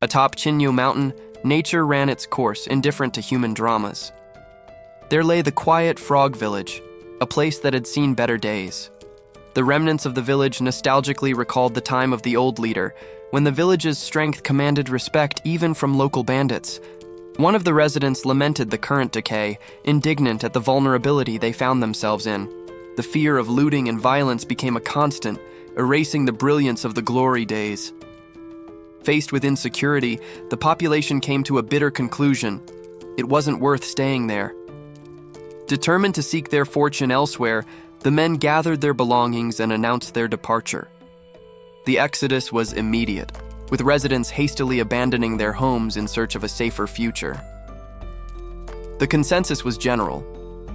Atop Chinyu Mountain, nature ran its course, indifferent to human dramas. There lay the quiet frog village, a place that had seen better days. The remnants of the village nostalgically recalled the time of the old leader, when the village's strength commanded respect even from local bandits. One of the residents lamented the current decay, indignant at the vulnerability they found themselves in. The fear of looting and violence became a constant, erasing the brilliance of the glory days. Faced with insecurity, the population came to a bitter conclusion. It wasn't worth staying there. Determined to seek their fortune elsewhere, the men gathered their belongings and announced their departure. The exodus was immediate, with residents hastily abandoning their homes in search of a safer future. The consensus was general,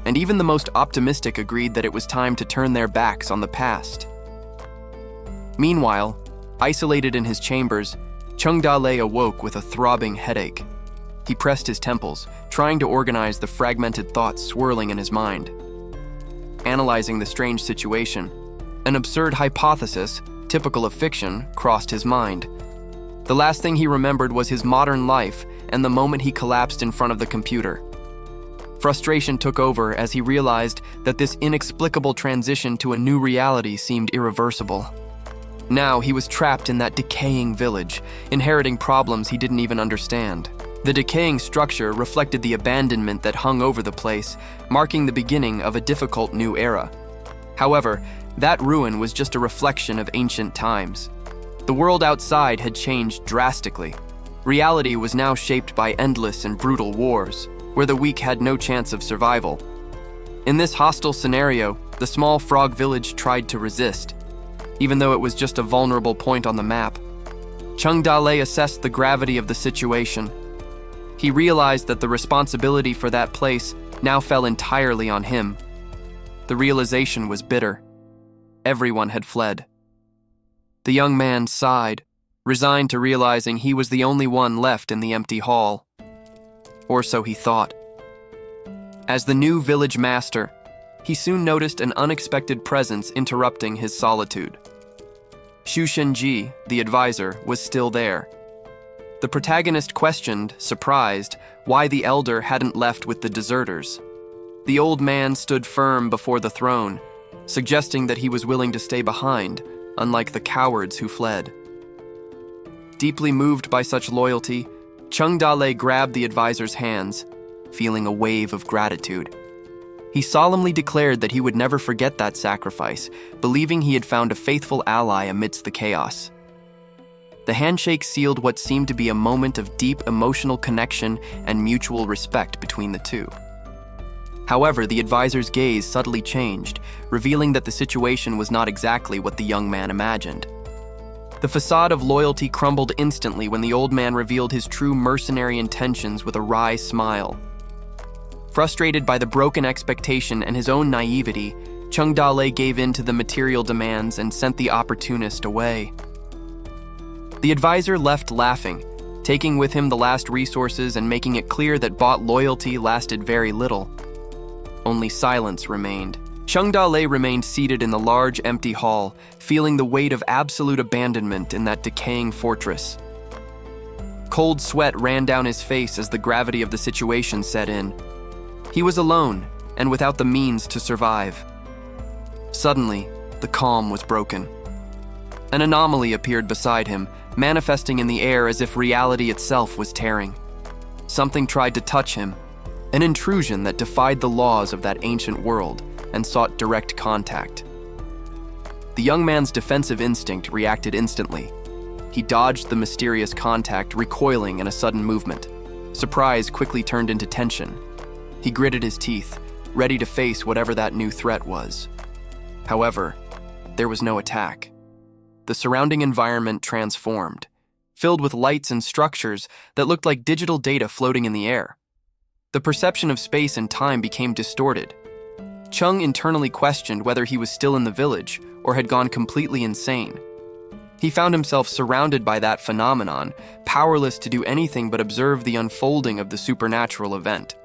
and even the most optimistic agreed that it was time to turn their backs on the past. Meanwhile, isolated in his chambers, Chengda awoke with a throbbing headache. He pressed his temples, trying to organize the fragmented thoughts swirling in his mind. Analyzing the strange situation, an absurd hypothesis, typical of fiction, crossed his mind. The last thing he remembered was his modern life and the moment he collapsed in front of the computer. Frustration took over as he realized that this inexplicable transition to a new reality seemed irreversible. Now he was trapped in that decaying village, inheriting problems he didn't even understand. The decaying structure reflected the abandonment that hung over the place, marking the beginning of a difficult new era. However, that ruin was just a reflection of ancient times. The world outside had changed drastically. Reality was now shaped by endless and brutal wars, where the weak had no chance of survival. In this hostile scenario, the small frog village tried to resist, even though it was just a vulnerable point on the map. Chengda assessed the gravity of the situation. He realized that the responsibility for that place now fell entirely on him. The realization was bitter. Everyone had fled. The young man sighed, resigned to realizing he was the only one left in the empty hall. Or so he thought. As the new village master, he soon noticed an unexpected presence interrupting his solitude. Xu Shenji, the advisor, was still there. The protagonist questioned, surprised, why the elder hadn't left with the deserters. The old man stood firm before the throne, suggesting that he was willing to stay behind, unlike the cowards who fled. Deeply moved by such loyalty, Chengda grabbed the advisor's hands, feeling a wave of gratitude. He solemnly declared that he would never forget that sacrifice, believing he had found a faithful ally amidst the chaos. The handshake sealed what seemed to be a moment of deep emotional connection and mutual respect between the two. However, the advisor's gaze subtly changed, revealing that the situation was not exactly what the young man imagined. The facade of loyalty crumbled instantly when the old man revealed his true mercenary intentions with a wry smile. Frustrated by the broken expectation and his own naivety, Chengda gave in to the material demands and sent the opportunist away. The advisor left laughing, taking with him the last resources and making it clear that bought loyalty lasted very little. Only silence remained. Chengda remained seated in the large, empty hall, feeling the weight of absolute abandonment in that decaying fortress. Cold sweat ran down his face as the gravity of the situation set in. He was alone and without the means to survive. Suddenly, the calm was broken. An anomaly appeared beside him, manifesting in the air as if reality itself was tearing. Something tried to touch him, an intrusion that defied the laws of that ancient world and sought direct contact. The young man's defensive instinct reacted instantly. He dodged the mysterious contact, recoiling in a sudden movement. Surprise quickly turned into tension. He gritted his teeth, ready to face whatever that new threat was. However, there was no attack. The surrounding environment transformed, filled with lights and structures that looked like digital data floating in the air. The perception of space and time became distorted. Chung internally questioned whether he was still in the village or had gone completely insane. He found himself surrounded by that phenomenon, powerless to do anything but observe the unfolding of the supernatural event.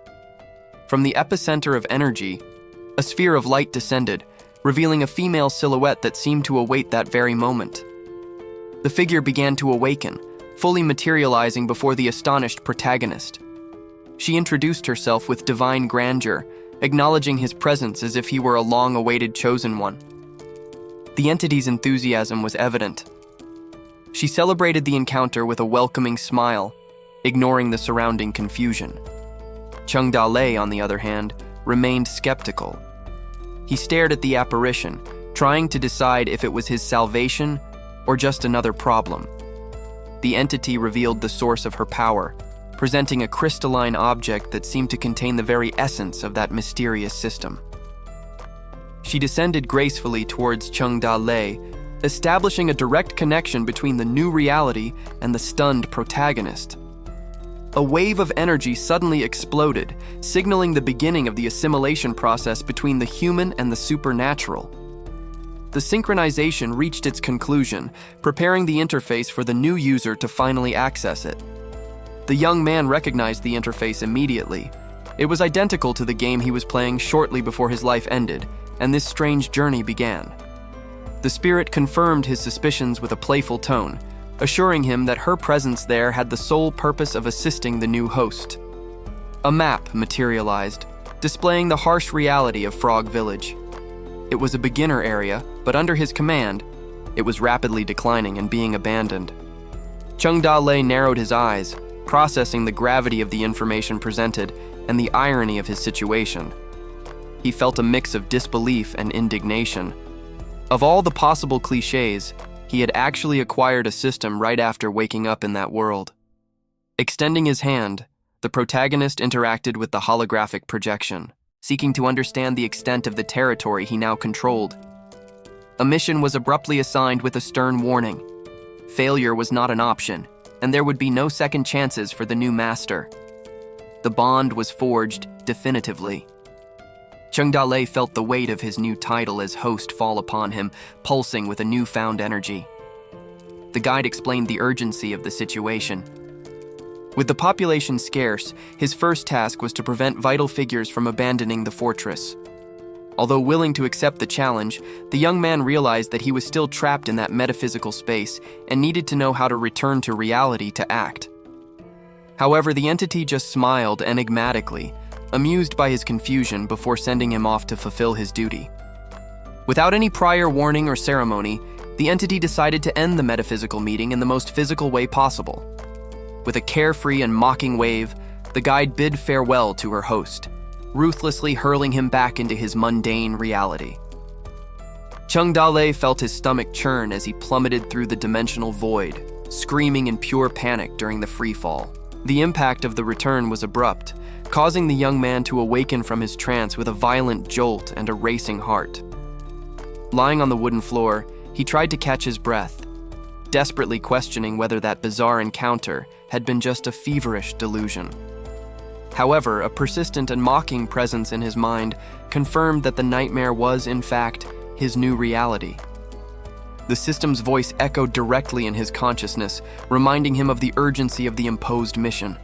From the epicenter of energy, a sphere of light descended, revealing a female silhouette that seemed to await that very moment. The figure began to awaken, fully materializing before the astonished protagonist. She introduced herself with divine grandeur, acknowledging his presence as if he were a long-awaited chosen one. The entity's enthusiasm was evident. She celebrated the encounter with a welcoming smile, ignoring the surrounding confusion. Chung Da-lei, on the other hand, remained skeptical. He stared at the apparition, trying to decide if it was his salvation or just another problem. The entity revealed the source of her power, presenting a crystalline object that seemed to contain the very essence of that mysterious system. She descended gracefully towards Chung Da-lei, establishing a direct connection between the new reality and the stunned protagonist. A wave of energy suddenly exploded, signaling the beginning of the assimilation process between the human and the supernatural. The synchronization reached its conclusion, preparing the interface for the new user to finally access it. The young man recognized the interface immediately. It was identical to the game he was playing shortly before his life ended, and this strange journey began. The spirit confirmed his suspicions with a playful tone, assuring him that her presence there had the sole purpose of assisting the new host. A map materialized, displaying the harsh reality of Frog Village. It was a beginner area, but under his command, it was rapidly declining and being abandoned. Chung Da-lei narrowed his eyes, processing the gravity of the information presented and the irony of his situation. He felt a mix of disbelief and indignation. Of all the possible cliches, he had actually acquired a system right after waking up in that world. Extending his hand, the protagonist interacted with the holographic projection, seeking to understand the extent of the territory he now controlled. A mission was abruptly assigned with a stern warning. Failure was not an option, and there would be no second chances for the new master. The bond was forged definitively. Chung Da-lei felt the weight of his new title as host fall upon him, pulsing with a newfound energy. The guide explained the urgency of the situation. With the population scarce, his first task was to prevent vital figures from abandoning the fortress. Although willing to accept the challenge, the young man realized that he was still trapped in that metaphysical space and needed to know how to return to reality to act. However, the entity just smiled enigmatically, amused by his confusion before sending him off to fulfill his duty. Without any prior warning or ceremony, the entity decided to end the metaphysical meeting in the most physical way possible. With a carefree and mocking wave, the guide bid farewell to her host, ruthlessly hurling him back into his mundane reality. Chung Da-lei felt his stomach churn as he plummeted through the dimensional void, screaming in pure panic during the free fall. The impact of the return was abrupt, causing the young man to awaken from his trance with a violent jolt and a racing heart. Lying on the wooden floor, he tried to catch his breath, desperately questioning whether that bizarre encounter had been just a feverish delusion. However, a persistent and mocking presence in his mind confirmed that the nightmare was, in fact, his new reality. The system's voice echoed directly in his consciousness, reminding him of the urgency of the imposed mission.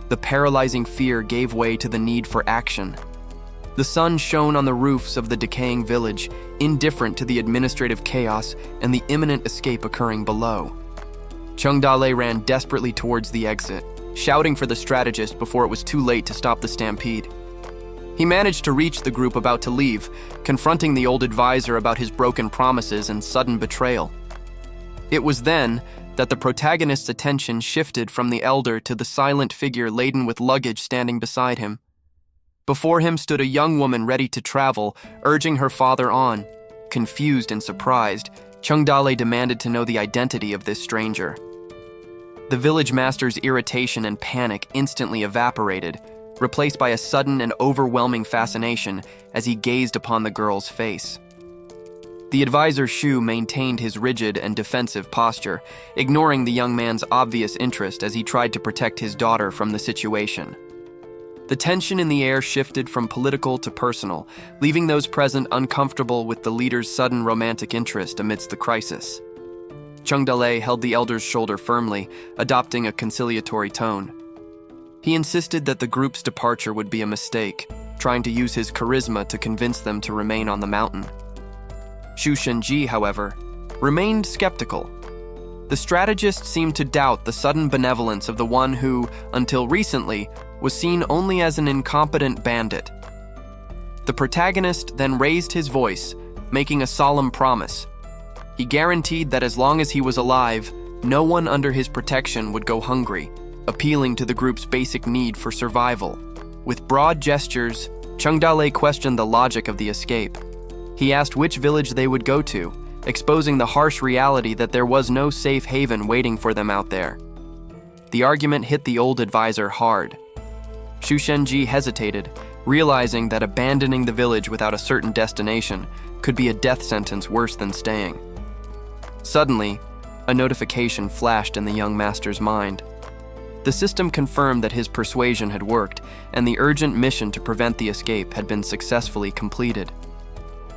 The paralyzing fear gave way to the need for action. The sun shone on the roofs of the decaying village, indifferent to the administrative chaos and the imminent escape occurring below. Chung Da-lei ran desperately towards the exit, shouting for the strategist before it was too late to stop the stampede. He managed to reach the group about to leave, confronting the old advisor about his broken promises and sudden betrayal. It was then that the protagonist's attention shifted from the elder to the silent figure laden with luggage standing beside him. Before him stood a young woman ready to travel, urging her father on. Confused and surprised, Chung Da-lei demanded to know the identity of this stranger. The village master's irritation and panic instantly evaporated, replaced by a sudden and overwhelming fascination as he gazed upon the girl's face. The advisor Shu maintained his rigid and defensive posture, ignoring the young man's obvious interest as he tried to protect his daughter from the situation. The tension in the air shifted from political to personal, leaving those present uncomfortable with the leader's sudden romantic interest amidst the crisis. Chung Da-lei held the elder's shoulder firmly, adopting a conciliatory tone. He insisted that the group's departure would be a mistake, trying to use his charisma to convince them to remain on the mountain. Shu Shenji, however, remained skeptical. The strategist seemed to doubt the sudden benevolence of the one who, until recently, was seen only as an incompetent bandit. The protagonist then raised his voice, making a solemn promise. He guaranteed that as long as he was alive, no one under his protection would go hungry, appealing to the group's basic need for survival. With broad gestures, Chengdale questioned the logic of the escape. He asked which village they would go to, exposing the harsh reality that there was no safe haven waiting for them out there. The argument hit the old advisor hard. Xu Shenji hesitated, realizing that abandoning the village without a certain destination could be a death sentence worse than staying. Suddenly, a notification flashed in the young master's mind. The system confirmed that his persuasion had worked, and the urgent mission to prevent the escape had been successfully completed.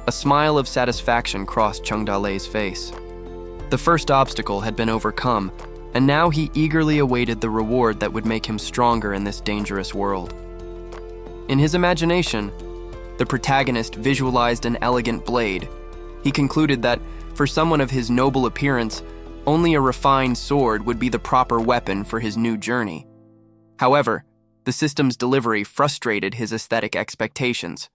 A smile of satisfaction crossed Chengdale's face. The first obstacle had been overcome, and now he eagerly awaited the reward that would make him stronger in this dangerous world. In his imagination, the protagonist visualized an elegant blade. He concluded that, for someone of his noble appearance, only a refined sword would be the proper weapon for his new journey. However, the system's delivery frustrated his aesthetic expectations.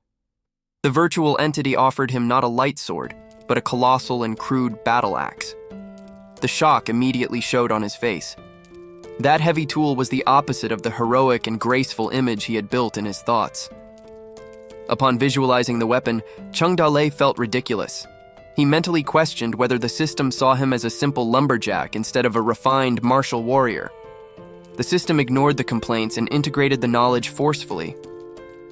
The virtual entity offered him not a light sword, but a colossal and crude battle axe. The shock immediately showed on his face. That heavy tool was the opposite of the heroic and graceful image he had built in his thoughts. Upon visualizing the weapon, Chengdale felt ridiculous. He mentally questioned whether the system saw him as a simple lumberjack instead of a refined martial warrior. The system ignored the complaints and integrated the knowledge forcefully.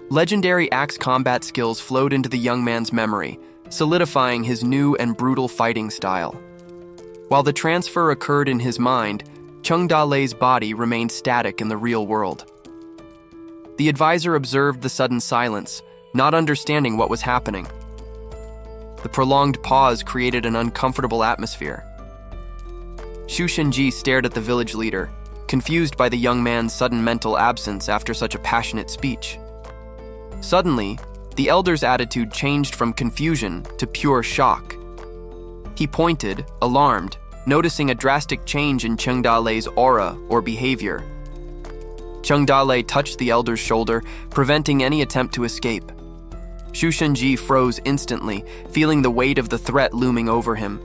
Legendary axe combat skills flowed into the young man's memory, solidifying his new and brutal fighting style. While the transfer occurred in his mind, Chengdale's body remained static in the real world. The advisor observed the sudden silence, not understanding what was happening. The prolonged pause created an uncomfortable atmosphere. Xu Shenji stared at the village leader, confused by the young man's sudden mental absence after such a passionate speech. Suddenly, the elder's attitude changed from confusion to pure shock. He pointed, alarmed, noticing a drastic change in Chengdale's aura or behavior. Chengdale touched the elder's shoulder, preventing any attempt to escape. Xu Shenji froze instantly, feeling the weight of the threat looming over him.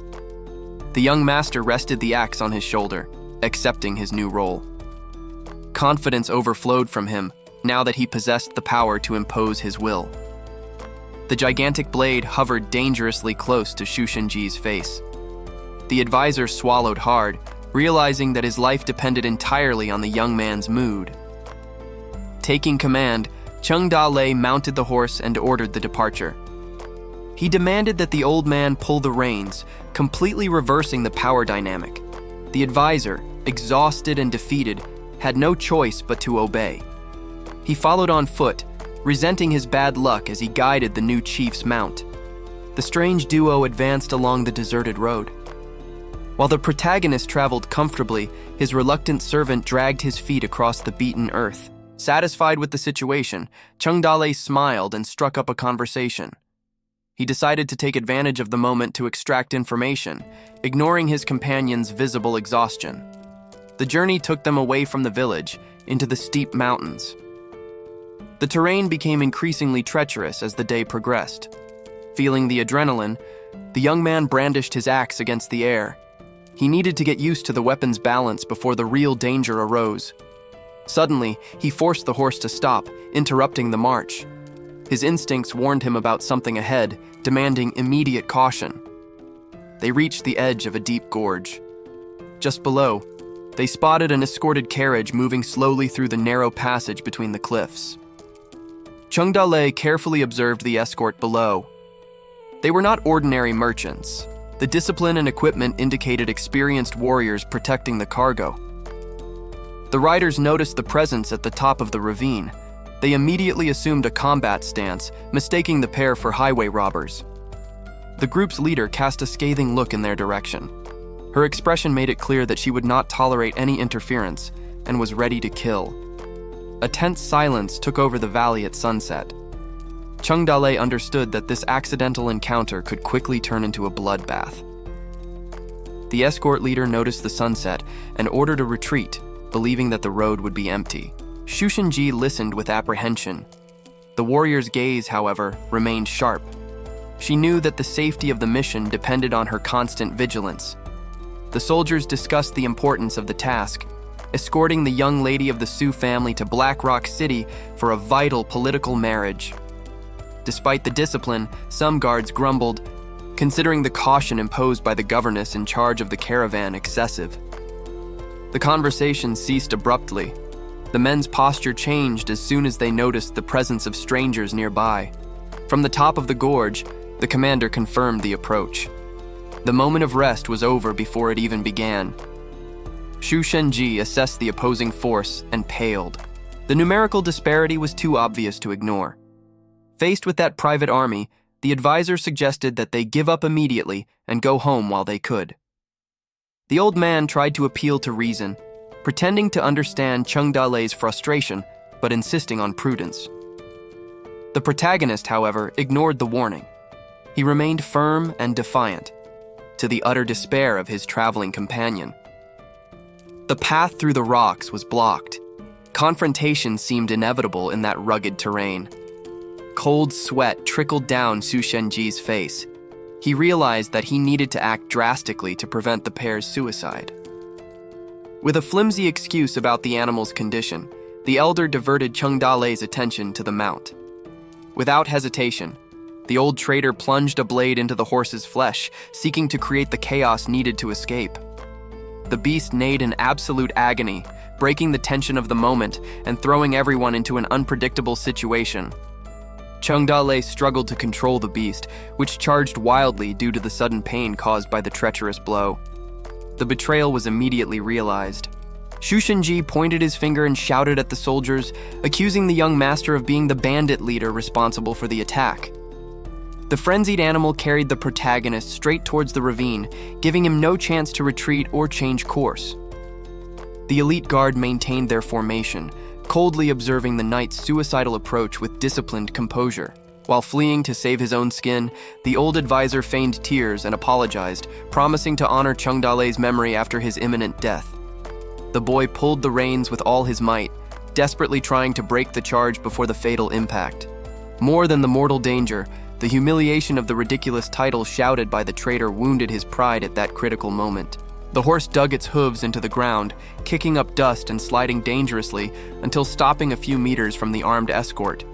The young master rested the axe on his shoulder, accepting his new role. Confidence overflowed from him, now that he possessed the power to impose his will. The gigantic blade hovered dangerously close to Xu Shenji's face. The advisor swallowed hard, realizing that his life depended entirely on the young man's mood. Taking command, Chengdale mounted the horse and ordered the departure. He demanded that the old man pull the reins, completely reversing the power dynamic. The advisor, exhausted and defeated, had no choice but to obey. He followed on foot, resenting his bad luck as he guided the new chief's mount. The strange duo advanced along the deserted road. While the protagonist traveled comfortably, his reluctant servant dragged his feet across the beaten earth. Satisfied with the situation, Chengdale smiled and struck up a conversation. He decided to take advantage of the moment to extract information, ignoring his companion's visible exhaustion. The journey took them away from the village, into the steep mountains. The terrain became increasingly treacherous as the day progressed. Feeling the adrenaline, the young man brandished his axe against the air. He needed to get used to the weapon's balance before the real danger arose. Suddenly, he forced the horse to stop, interrupting the march. His instincts warned him about something ahead, demanding immediate caution. They reached the edge of a deep gorge. Just below, they spotted an escorted carriage moving slowly through the narrow passage between the cliffs. Chengdale carefully observed the escort below. They were not ordinary merchants. The discipline and equipment indicated experienced warriors protecting the cargo. The riders noticed the presence at the top of the ravine. They immediately assumed a combat stance, mistaking the pair for highway robbers. The group's leader cast a scathing look in their direction. Her expression made it clear that she would not tolerate any interference and was ready to kill. A tense silence took over the valley at sunset. Chengdale understood that this accidental encounter could quickly turn into a bloodbath. The escort leader noticed the sunset and ordered a retreat, believing that the road would be empty. Shu Shenji listened with apprehension. The warrior's gaze, however, remained sharp. She knew that the safety of the mission depended on her constant vigilance. The soldiers discussed the importance of the task, escorting the young lady of the Su family to Black Rock City for a vital political marriage. Despite the discipline, some guards grumbled, considering the caution imposed by the governess in charge of the caravan excessive. The conversation ceased abruptly. The men's posture changed as soon as they noticed the presence of strangers nearby. From the top of the gorge, the commander confirmed the approach. The moment of rest was over before it even began. Shu Shenji assessed the opposing force and paled. The numerical disparity was too obvious to ignore. Faced with that private army, the advisor suggested that they give up immediately and go home while they could. The old man tried to appeal to reason, pretending to understand Cheng Dalei's frustration, but insisting on prudence. The protagonist, however, ignored the warning. He remained firm and defiant, to the utter despair of his traveling companion. The path through the rocks was blocked. Confrontation seemed inevitable in that rugged terrain. Cold sweat trickled down Su Shenji's face. He realized that he needed to act drastically to prevent the pair's suicide. With a flimsy excuse about the animal's condition, the elder diverted Cheng Dalei's attention to the mount. Without hesitation, the old trader plunged a blade into the horse's flesh, seeking to create the chaos needed to escape. The beast neighed in absolute agony, breaking the tension of the moment and throwing everyone into an unpredictable situation. Cheng Dalei struggled to control the beast, which charged wildly due to the sudden pain caused by the treacherous blow. The betrayal was immediately realized. Shu Shenji pointed his finger and shouted at the soldiers, accusing the young master of being the bandit leader responsible for the attack. The frenzied animal carried the protagonist straight towards the ravine, giving him no chance to retreat or change course. The elite guard maintained their formation, coldly observing the knight's suicidal approach with disciplined composure. While fleeing to save his own skin, the old advisor feigned tears and apologized, promising to honor Cheng Dalei's memory after his imminent death. The boy pulled the reins with all his might, desperately trying to break the charge before the fatal impact. More than the mortal danger, the humiliation of the ridiculous title shouted by the traitor wounded his pride at that critical moment. The horse dug its hooves into the ground, kicking up dust and sliding dangerously until stopping a few meters from the armed escort.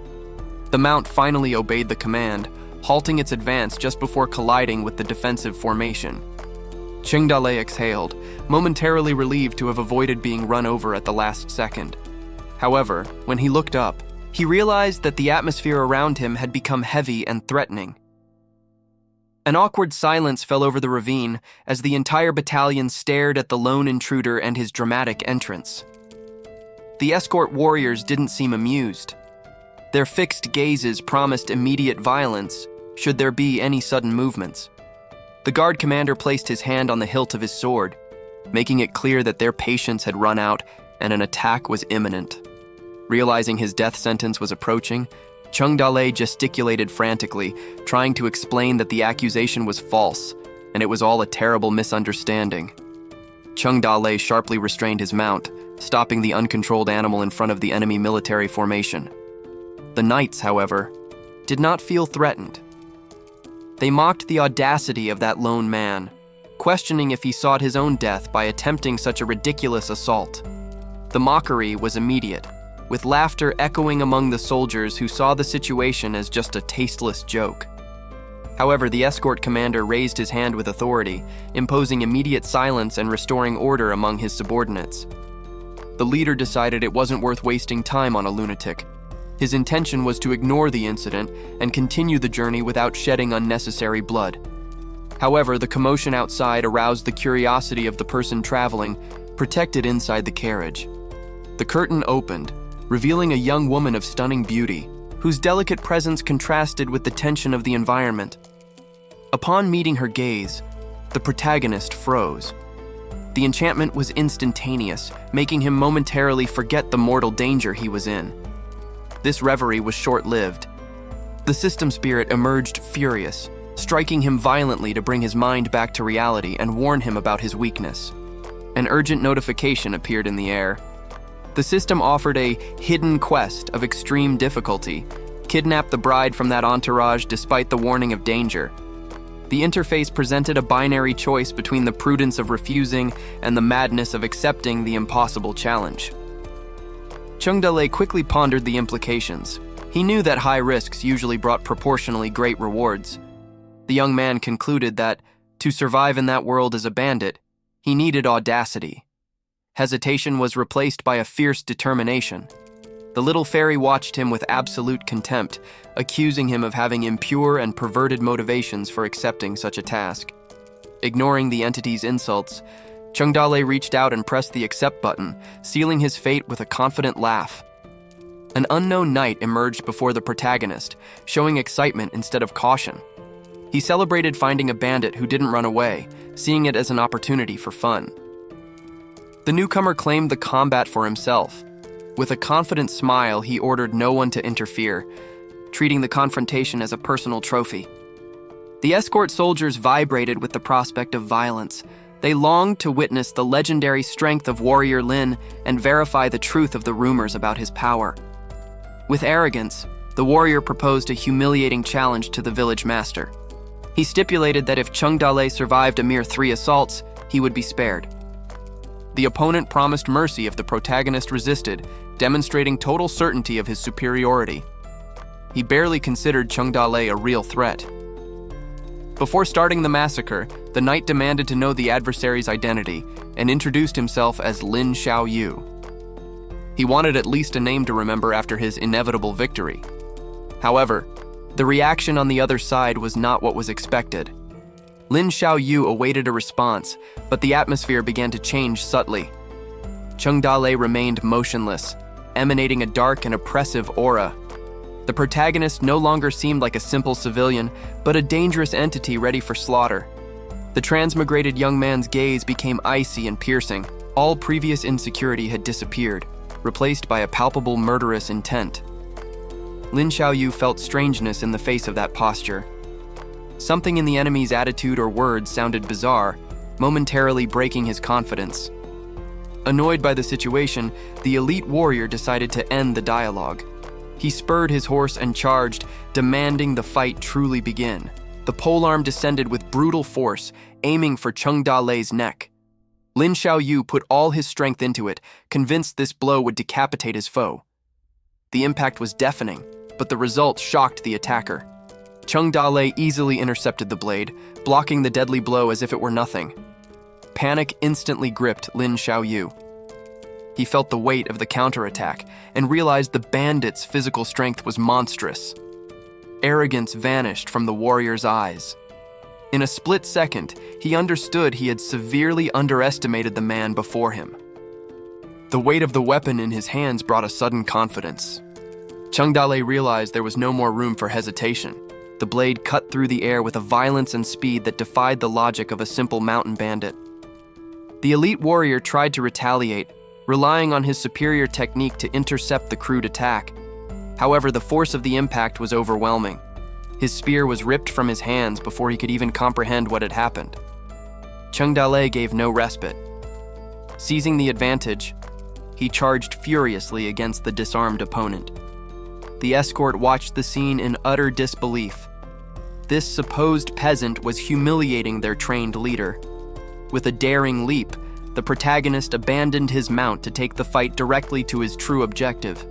The mount finally obeyed the command, halting its advance just before colliding with the defensive formation. Cheng Dalei exhaled, momentarily relieved to have avoided being run over at the last second. However, when he looked up, he realized that the atmosphere around him had become heavy and threatening. An awkward silence fell over the ravine as the entire battalion stared at the lone intruder and his dramatic entrance. The escort warriors didn't seem amused. Their fixed gazes promised immediate violence should there be any sudden movements. The guard commander placed his hand on the hilt of his sword, making it clear that their patience had run out and an attack was imminent. Realizing his death sentence was approaching, Cheng Dalei gesticulated frantically, trying to explain that the accusation was false, and it was all a terrible misunderstanding. Cheng Dalei sharply restrained his mount, stopping the uncontrolled animal in front of the enemy military formation. The knights, however, did not feel threatened. They mocked the audacity of that lone man, questioning if he sought his own death by attempting such a ridiculous assault. The mockery was immediate, with laughter echoing among the soldiers who saw the situation as just a tasteless joke. However, the escort commander raised his hand with authority, imposing immediate silence and restoring order among his subordinates. The leader decided it wasn't worth wasting time on a lunatic. His intention was to ignore the incident and continue the journey without shedding unnecessary blood. However, the commotion outside aroused the curiosity of the person traveling, protected inside the carriage. The curtain opened, revealing a young woman of stunning beauty, whose delicate presence contrasted with the tension of the environment. Upon meeting her gaze, the protagonist froze. The enchantment was instantaneous, making him momentarily forget the mortal danger he was in. This reverie was short-lived. The system spirit emerged furious, striking him violently to bring his mind back to reality and warn him about his weakness. An urgent notification appeared in the air. The system offered a hidden quest of extreme difficulty: kidnap the bride from that entourage despite the warning of danger. The interface presented a binary choice between the prudence of refusing and the madness of accepting the impossible challenge. Chung Da-lei quickly pondered the implications. He knew that high risks usually brought proportionally great rewards. The young man concluded that, to survive in that world as a bandit, he needed audacity. Hesitation was replaced by a fierce determination. The little fairy watched him with absolute contempt, accusing him of having impure and perverted motivations for accepting such a task. Ignoring the entity's insults, Chung Da-lei reached out and pressed the accept button, sealing his fate with a confident laugh. An unknown knight emerged before the protagonist, showing excitement instead of caution. He celebrated finding a bandit who didn't run away, seeing it as an opportunity for fun. The newcomer claimed the combat for himself. With a confident smile, he ordered no one to interfere, treating the confrontation as a personal trophy. The escort soldiers vibrated with the prospect of violence. They longed to witness the legendary strength of warrior Lin and verify the truth of the rumors about his power. With arrogance, the warrior proposed a humiliating challenge to the village master. He stipulated that if Chung Da-lei survived a mere 3 assaults, he would be spared. The opponent promised mercy if the protagonist resisted, demonstrating total certainty of his superiority. He barely considered Chung Da-lei a real threat. Before starting the massacre, the knight demanded to know the adversary's identity and introduced himself as Lin Xiaoyu. He wanted at least a name to remember after his inevitable victory. However, the reaction on the other side was not what was expected. Lin Xiaoyu awaited a response, but the atmosphere began to change subtly. Chung Da-lei remained motionless, emanating a dark and oppressive aura. The protagonist no longer seemed like a simple civilian, but a dangerous entity ready for slaughter. The transmigrated young man's gaze became icy and piercing. All previous insecurity had disappeared, replaced by a palpable murderous intent. Lin Xiaoyu felt strangeness in the face of that posture. Something in the enemy's attitude or words sounded bizarre, momentarily breaking his confidence. Annoyed by the situation, the elite warrior decided to end the dialogue. He spurred his horse and charged, demanding the fight truly begin. The polearm descended with brutal force, aiming for Chung Da-lei's neck. Lin Xiaoyu put all his strength into it, convinced this blow would decapitate his foe. The impact was deafening, but the result shocked the attacker. Chung Da-lei easily intercepted the blade, blocking the deadly blow as if it were nothing. Panic instantly gripped Lin Xiaoyu. He felt the weight of the counterattack and realized the bandit's physical strength was monstrous. Arrogance vanished from the warrior's eyes. In a split second, he understood he had severely underestimated the man before him. The weight of the weapon in his hands brought a sudden confidence. Chung Da-lei realized there was no more room for hesitation. The blade cut through the air with a violence and speed that defied the logic of a simple mountain bandit. The elite warrior tried to retaliate, relying on his superior technique to intercept the crude attack. However, the force of the impact was overwhelming. His spear was ripped from his hands before he could even comprehend what had happened. Chung Da-lei gave no respite. Seizing the advantage, he charged furiously against the disarmed opponent. The escort watched the scene in utter disbelief. This supposed peasant was humiliating their trained leader. With a daring leap, the protagonist abandoned his mount to take the fight directly to his true objective.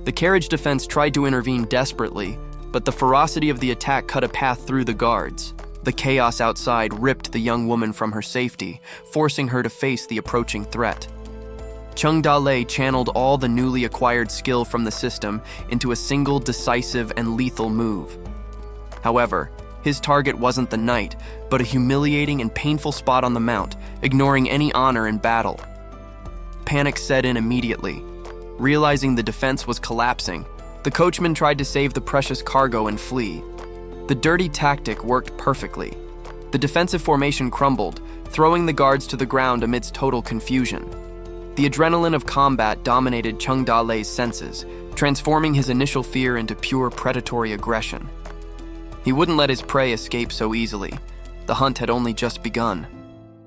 The carriage defense tried to intervene desperately, but the ferocity of the attack cut a path through the guards. The chaos outside ripped the young woman from her safety, forcing her to face the approaching threat. Chung Da-lei channeled all the newly acquired skill from the system into a single decisive and lethal move. However, his target wasn't the knight, but a humiliating and painful spot on the mount, ignoring any honor in battle. Panic set in immediately. Realizing the defense was collapsing, the coachman tried to save the precious cargo and flee. The dirty tactic worked perfectly. The defensive formation crumbled, throwing the guards to the ground amidst total confusion. The adrenaline of combat dominated Chung Da-lei's senses, transforming his initial fear into pure predatory aggression. He wouldn't let his prey escape so easily. The hunt had only just begun.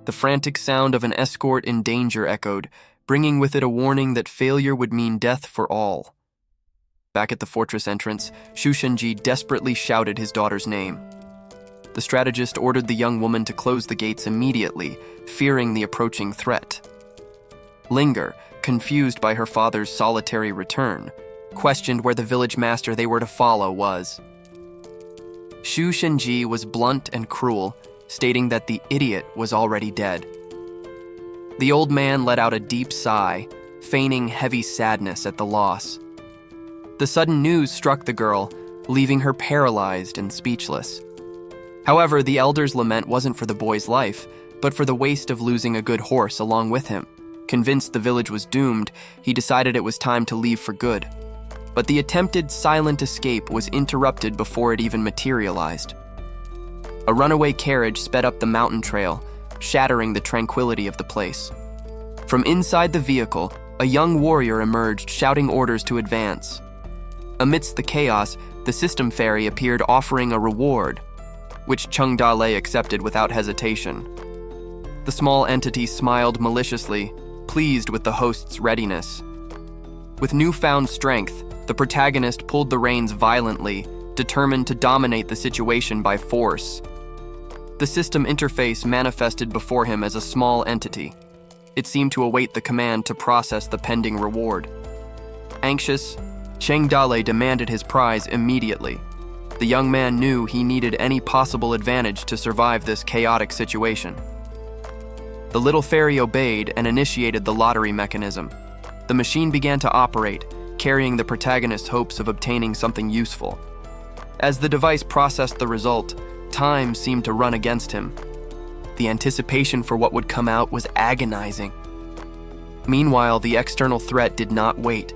The frantic sound of an escort in danger echoed, bringing with it a warning that failure would mean death for all. Back at the fortress entrance, Shu Shenji desperately shouted his daughter's name. The strategist ordered the young woman to close the gates immediately, fearing the approaching threat. Linger, confused by her father's solitary return, questioned where the village master they were to follow was. Shu Shenji was blunt and cruel, stating that the idiot was already dead. The old man let out a deep sigh, feigning heavy sadness at the loss. The sudden news struck the girl, leaving her paralyzed and speechless. However, the elder's lament wasn't for the boy's life, but for the waste of losing a good horse along with him. Convinced the village was doomed, he decided it was time to leave for good. But the attempted silent escape was interrupted before it even materialized. A runaway carriage sped up the mountain trail, shattering the tranquility of the place. From inside the vehicle, a young warrior emerged, shouting orders to advance. Amidst the chaos, the system fairy appeared, offering a reward, which Chung Da-lei accepted without hesitation. The small entity smiled maliciously, pleased with the host's readiness. With newfound strength, the protagonist pulled the reins violently, determined to dominate the situation by force. The system interface manifested before him as a small entity. It seemed to await the command to process the pending reward. Anxious, Cheng Dale demanded his prize immediately. The young man knew he needed any possible advantage to survive this chaotic situation. The little fairy obeyed and initiated the lottery mechanism. The machine began to operate, carrying the protagonist's hopes of obtaining something useful. As the device processed the result, time seemed to run against him. The anticipation for what would come out was agonizing. Meanwhile, the external threat did not wait.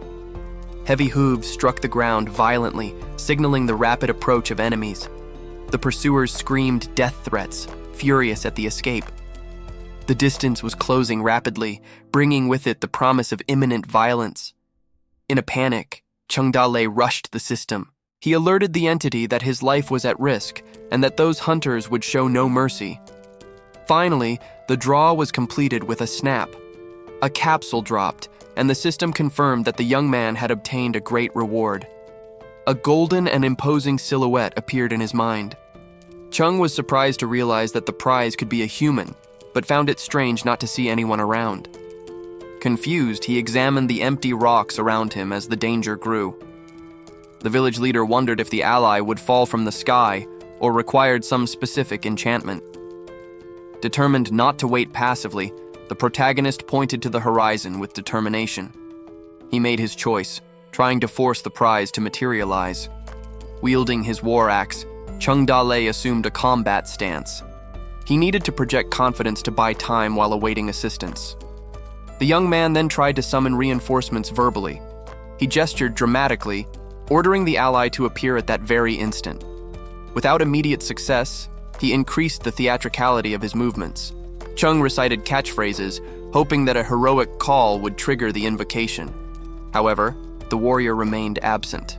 Heavy hooves struck the ground violently, signaling the rapid approach of enemies. The pursuers screamed death threats, furious at the escape. The distance was closing rapidly, bringing with it the promise of imminent violence. In a panic, Chung Da-lei rushed the system. He alerted the entity that his life was at risk and that those hunters would show no mercy. Finally, the draw was completed with a snap. A capsule dropped, and the system confirmed that the young man had obtained a great reward. A golden and imposing silhouette appeared in his mind. Chung was surprised to realize that the prize could be a human, but found it strange not to see anyone around. Confused, he examined the empty rocks around him as the danger grew. The village leader wondered if the ally would fall from the sky or required some specific enchantment. Determined not to wait passively, the protagonist pointed to the horizon with determination. He made his choice, trying to force the prize to materialize. Wielding his war axe, Chung Da-lei assumed a combat stance. He needed to project confidence to buy time while awaiting assistance. The young man then tried to summon reinforcements verbally. He gestured dramatically, ordering the ally to appear at that very instant. Without immediate success, he increased the theatricality of his movements. Chung recited catchphrases, hoping that a heroic call would trigger the invocation. However, the warrior remained absent.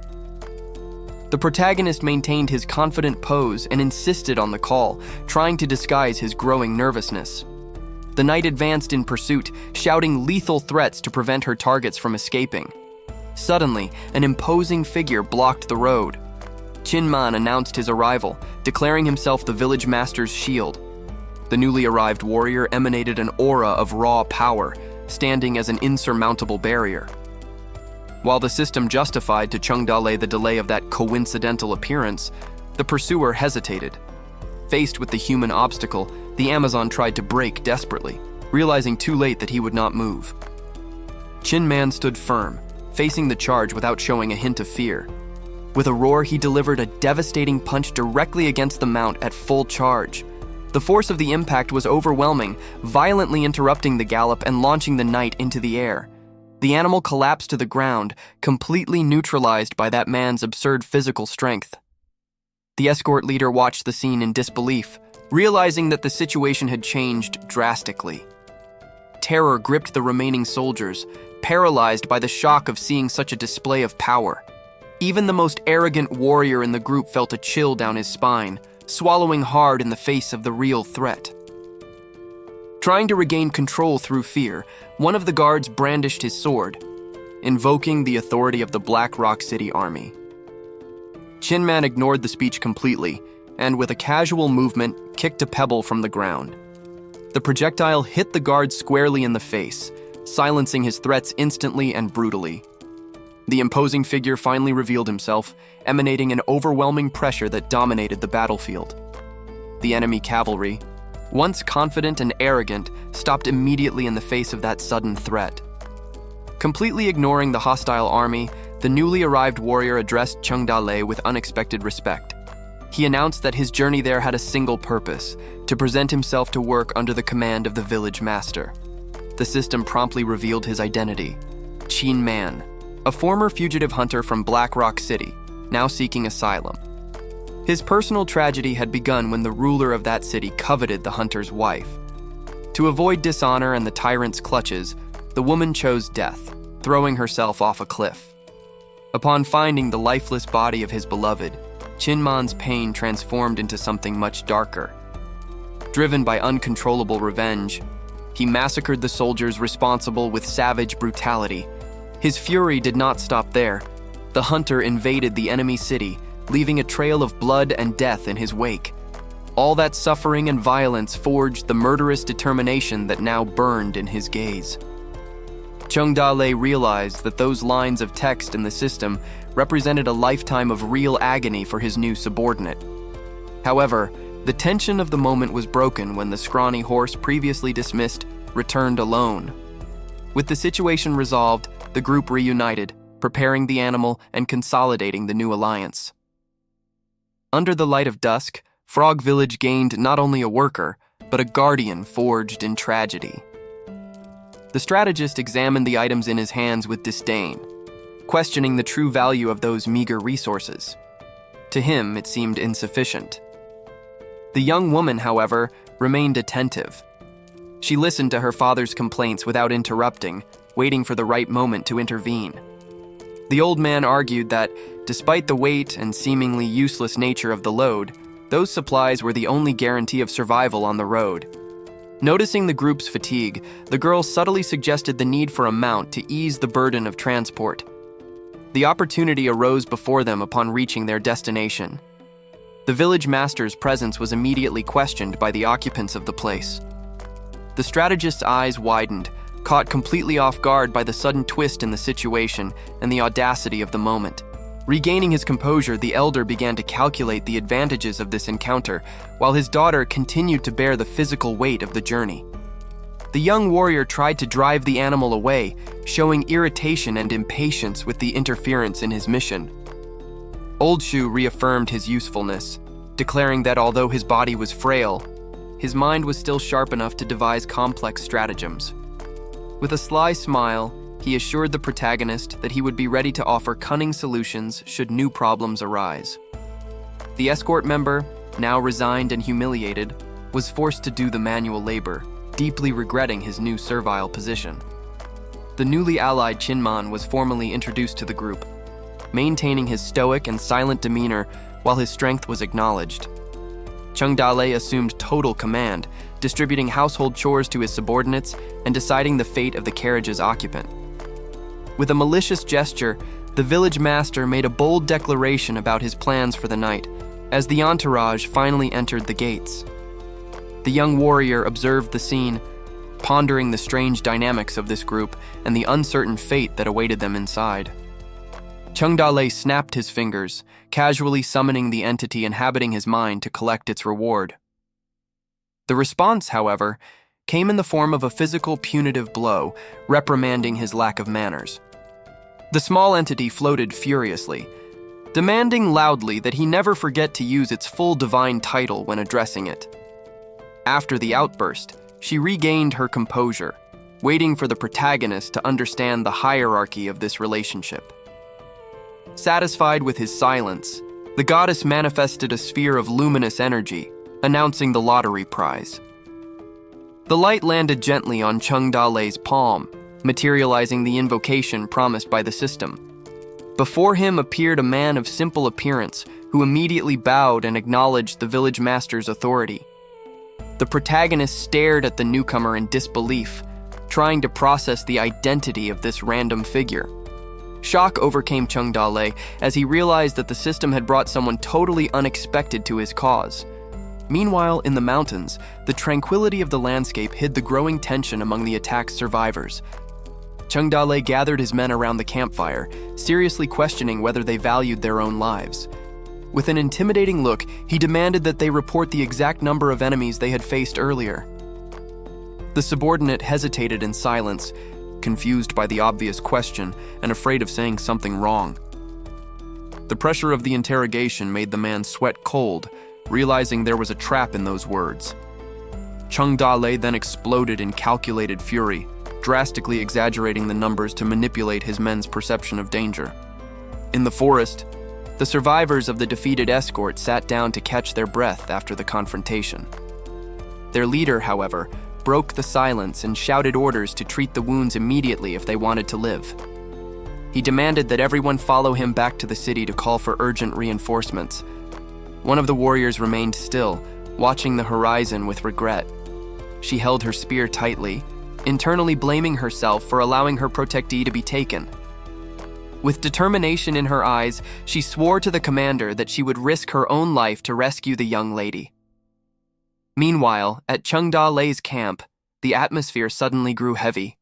The protagonist maintained his confident pose and insisted on the call, trying to disguise his growing nervousness. The knight advanced in pursuit, shouting lethal threats to prevent her targets from escaping. Suddenly, an imposing figure blocked the road. Qin Man announced his arrival, declaring himself the village master's shield. The newly arrived warrior emanated an aura of raw power, standing as an insurmountable barrier. While the system justified to Chung Da-lei the delay of that coincidental appearance, the pursuer hesitated. Faced with the human obstacle, the Amazon tried to brake desperately, realizing too late that he would not move. Qin Man stood firm, facing the charge without showing a hint of fear. With a roar, he delivered a devastating punch directly against the mount at full charge. The force of the impact was overwhelming, violently interrupting the gallop and launching the knight into the air. The animal collapsed to the ground, completely neutralized by that man's absurd physical strength. The escort leader watched the scene in disbelief, realizing that the situation had changed drastically. Terror gripped the remaining soldiers, paralyzed by the shock of seeing such a display of power. Even the most arrogant warrior in the group felt a chill down his spine, swallowing hard in the face of the real threat. Trying to regain control through fear, one of the guards brandished his sword, invoking the authority of the Black Rock City army. Chinman ignored the speech completely, and with a casual movement, kicked a pebble from the ground. The projectile hit the guard squarely in the face, silencing his threats instantly and brutally. The imposing figure finally revealed himself, emanating an overwhelming pressure that dominated the battlefield. The enemy cavalry, once confident and arrogant, stopped immediately in the face of that sudden threat. Completely ignoring the hostile army, the newly arrived warrior addressed Chung Da-lei with unexpected respect. He announced that his journey there had a single purpose: to present himself to work under the command of the village master. The system promptly revealed his identity: Chin Man, a former fugitive hunter from Black Rock City, now seeking asylum. His personal tragedy had begun when the ruler of that city coveted the hunter's wife. To avoid dishonor and the tyrant's clutches, the woman chose death, throwing herself off a cliff. Upon finding the lifeless body of his beloved, Chinman's pain transformed into something much darker. Driven by uncontrollable revenge, he massacred the soldiers responsible with savage brutality. His fury did not stop there. The hunter invaded the enemy city, leaving a trail of blood and death in his wake. All that suffering and violence forged the murderous determination that now burned in his gaze. Chung Da-lei realized that those lines of text in the system represented a lifetime of real agony for his new subordinate. However, the tension of the moment was broken when the scrawny horse previously dismissed returned alone. With the situation resolved, the group reunited, preparing the animal and consolidating the new alliance. Under the light of dusk, Frog Village gained not only a worker, but a guardian forged in tragedy. The strategist examined the items in his hands with disdain, questioning the true value of those meager resources. To him, it seemed insufficient. The young woman, however, remained attentive. She listened to her father's complaints without interrupting, waiting for the right moment to intervene. The old man argued that, despite the weight and seemingly useless nature of the load, those supplies were the only guarantee of survival on the road. Noticing the group's fatigue, the girl subtly suggested the need for a mount to ease the burden of transport. The opportunity arose before them upon reaching their destination. The village master's presence was immediately questioned by the occupants of the place. The strategist's eyes widened, caught completely off guard by the sudden twist in the situation and the audacity of the moment. Regaining his composure, the elder began to calculate the advantages of this encounter, while his daughter continued to bear the physical weight of the journey. The young warrior tried to drive the animal away, showing irritation and impatience with the interference in his mission. Old Shu reaffirmed his usefulness, declaring that although his body was frail, his mind was still sharp enough to devise complex stratagems. With a sly smile, he assured the protagonist that he would be ready to offer cunning solutions should new problems arise. The escort member, now resigned and humiliated, was forced to do the manual labor, deeply regretting his new servile position. The newly allied Chinman was formally introduced to the group, maintaining his stoic and silent demeanor while his strength was acknowledged. Chung Da-lei assumed total command, distributing household chores to his subordinates and deciding the fate of the carriage's occupant. With a malicious gesture, the village master made a bold declaration about his plans for the night, as the entourage finally entered the gates. The young warrior observed the scene, pondering the strange dynamics of this group and the uncertain fate that awaited them inside. Chung Da-lei snapped his fingers, casually summoning the entity inhabiting his mind to collect its reward. The response, however, came in the form of a physical punitive blow, reprimanding his lack of manners. The small entity floated furiously, demanding loudly that he never forget to use its full divine title when addressing it. After the outburst, she regained her composure, waiting for the protagonist to understand the hierarchy of this relationship. Satisfied with his silence, the goddess manifested a sphere of luminous energy, announcing the lottery prize. The light landed gently on Chung Da-lei's palm, materializing the invocation promised by the system. Before him appeared a man of simple appearance who immediately bowed and acknowledged the village master's authority. The protagonist stared at the newcomer in disbelief, trying to process the identity of this random figure. Shock overcame Chung Da-lei as he realized that the system had brought someone totally unexpected to his cause. Meanwhile, in the mountains, the tranquility of the landscape hid the growing tension among the attack's survivors. Chung Da-lei gathered his men around the campfire, seriously questioning whether they valued their own lives. With an intimidating look, he demanded that they report the exact number of enemies they had faced earlier. The subordinate hesitated in silence, confused by the obvious question and afraid of saying something wrong. The pressure of the interrogation made the man sweat cold, realizing there was a trap in those words. Chung Da-lei then exploded in calculated fury, drastically exaggerating the numbers to manipulate his men's perception of danger. In the forest, the survivors of the defeated escort sat down to catch their breath after the confrontation. Their leader, however, broke the silence and shouted orders to treat the wounds immediately if they wanted to live. He demanded that everyone follow him back to the city to call for urgent reinforcements. One of the warriors remained still, watching the horizon with regret. She held her spear tightly, internally blaming herself for allowing her protectee to be taken. With determination in her eyes, she swore to the commander that she would risk her own life to rescue the young lady. Meanwhile, at Chung Da-lei's camp, the atmosphere suddenly grew heavy.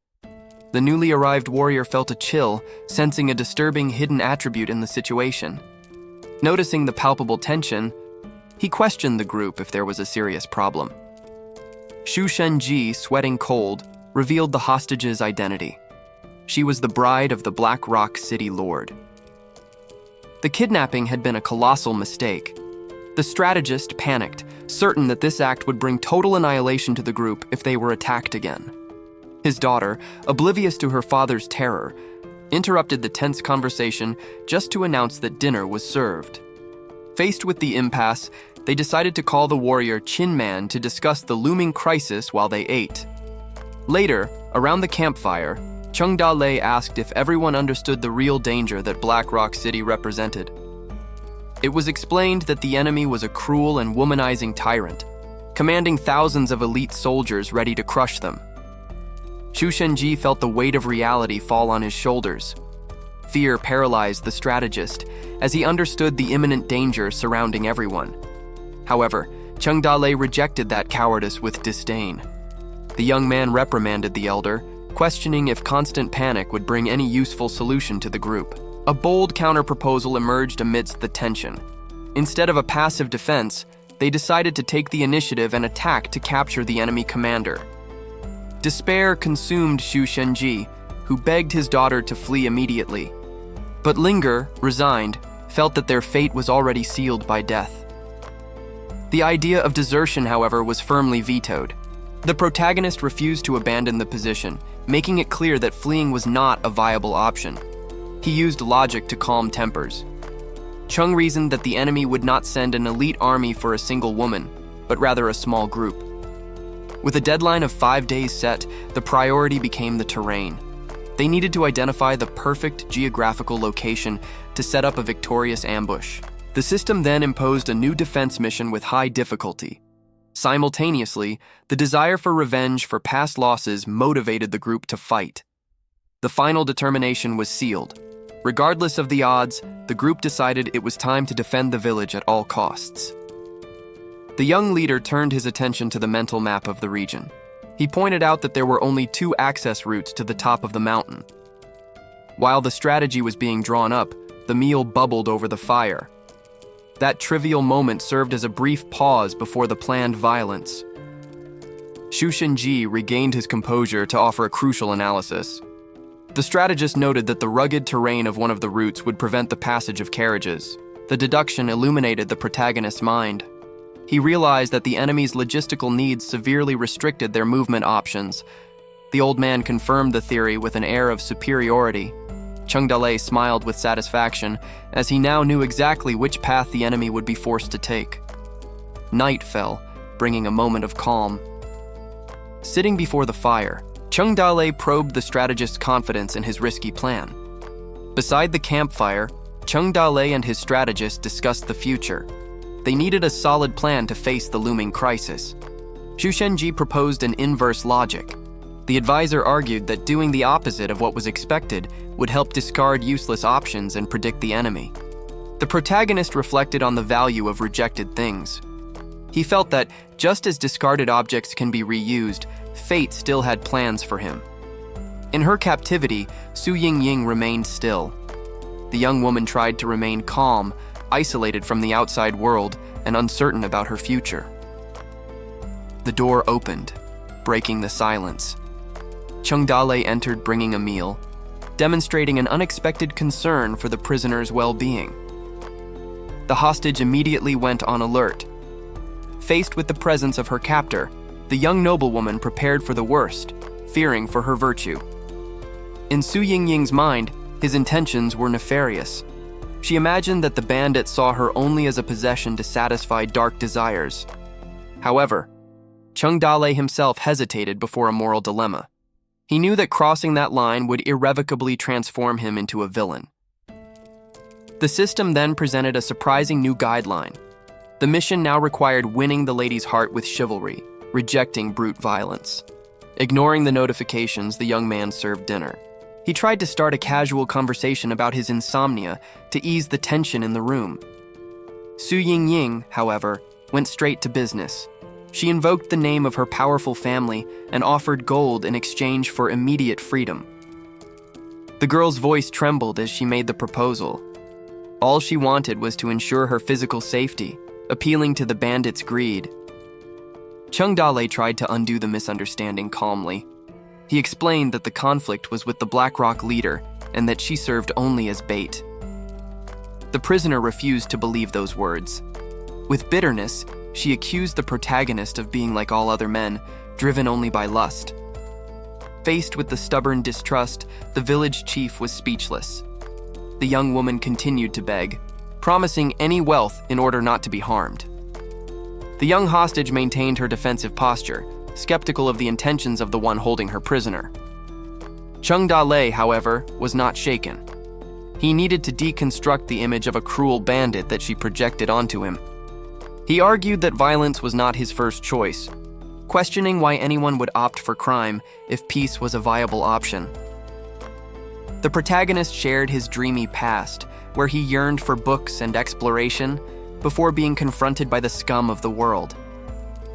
The newly arrived warrior felt a chill, sensing a disturbing hidden attribute in the situation. Noticing the palpable tension, he questioned the group if there was a serious problem. Xu Shenji, sweating cold, revealed the hostage's identity. She was the bride of the Black Rock City Lord. The kidnapping had been a colossal mistake. The strategist panicked, certain that this act would bring total annihilation to the group if they were attacked again. His daughter, oblivious to her father's terror, interrupted the tense conversation just to announce that dinner was served. Faced with the impasse, they decided to call the warrior Chin Man to discuss the looming crisis while they ate. Later, around the campfire, Chung Da-lei asked if everyone understood the real danger that Black Rock City represented. It was explained that the enemy was a cruel and womanizing tyrant, commanding thousands of elite soldiers ready to crush them. Xu Shenji felt the weight of reality fall on his shoulders. Fear paralyzed the strategist as he understood the imminent danger surrounding everyone. However, Chung Da-lei rejected that cowardice with disdain. The young man reprimanded the elder, questioning if constant panic would bring any useful solution to the group. A bold counter-proposal emerged amidst the tension. Instead of a passive defense, they decided to take the initiative and attack to capture the enemy commander. Despair consumed Xu Shenji, who begged his daughter to flee immediately. But Linger, resigned, felt that their fate was already sealed by death. The idea of desertion, however, was firmly vetoed. The protagonist refused to abandon the position, making it clear that fleeing was not a viable option. He used logic to calm tempers. Chung reasoned that the enemy would not send an elite army for a single woman, but rather a small group. With a deadline of 5 days set, the priority became the terrain. They needed to identify the perfect geographical location to set up a victorious ambush. The system then imposed a new defense mission with high difficulty. Simultaneously, the desire for revenge for past losses motivated the group to fight. The final determination was sealed. Regardless of the odds, the group decided it was time to defend the village at all costs. The young leader turned his attention to the mental map of the region. He pointed out that there were only 2 access routes to the top of the mountain. While the strategy was being drawn up, the meal bubbled over the fire. That trivial moment served as a brief pause before the planned violence. Xu Shenji regained his composure to offer a crucial analysis. The strategist noted that the rugged terrain of one of the routes would prevent the passage of carriages. The deduction illuminated the protagonist's mind. He realized that the enemy's logistical needs severely restricted their movement options. The old man confirmed the theory with an air of superiority. Chung Da-lei smiled with satisfaction, as he now knew exactly which path the enemy would be forced to take. Night fell, bringing a moment of calm. Sitting before the fire, Chung Da-lei probed the strategist's confidence in his risky plan. Beside the campfire, Chung Da-lei and his strategist discussed the future. They needed a solid plan to face the looming crisis. Xu Shenji proposed an inverse logic. The advisor argued that doing the opposite of what was expected would help discard useless options and predict the enemy. The protagonist reflected on the value of rejected things. He felt that, just as discarded objects can be reused, fate still had plans for him. In her captivity, Su Yingying remained still. The young woman tried to remain calm, isolated from the outside world and uncertain about her future. The door opened, breaking the silence. Chung Da-lei entered bringing a meal, demonstrating an unexpected concern for the prisoner's well-being. The hostage immediately went on alert. Faced with the presence of her captor, the young noblewoman prepared for the worst, fearing for her virtue. In Su Yingying's mind, his intentions were nefarious. She imagined that the bandit saw her only as a possession to satisfy dark desires. However, Chung Da-lei himself hesitated before a moral dilemma. He knew that crossing that line would irrevocably transform him into a villain. The system then presented a surprising new guideline. The mission now required winning the lady's heart with chivalry, rejecting brute violence. Ignoring the notifications, the young man served dinner. He tried to start a casual conversation about his insomnia to ease the tension in the room. Su Yingying, however, went straight to business. She invoked the name of her powerful family and offered gold in exchange for immediate freedom. The girl's voice trembled as she made the proposal. All she wanted was to ensure her physical safety, appealing to the bandit's greed. Chung Da-lei tried to undo the misunderstanding calmly. He explained that the conflict was with the BlackRock leader and that she served only as bait. The prisoner refused to believe those words. With bitterness, she accused the protagonist of being like all other men, driven only by lust. Faced with the stubborn distrust, the village chief was speechless. The young woman continued to beg, promising any wealth in order not to be harmed. The young hostage maintained her defensive posture, skeptical of the intentions of the one holding her prisoner. Chung Da-lei, however, was not shaken. He needed to deconstruct the image of a cruel bandit that she projected onto him. He argued that violence was not his first choice, questioning why anyone would opt for crime if peace was a viable option. The protagonist shared his dreamy past, where he yearned for books and exploration before being confronted by the scum of the world.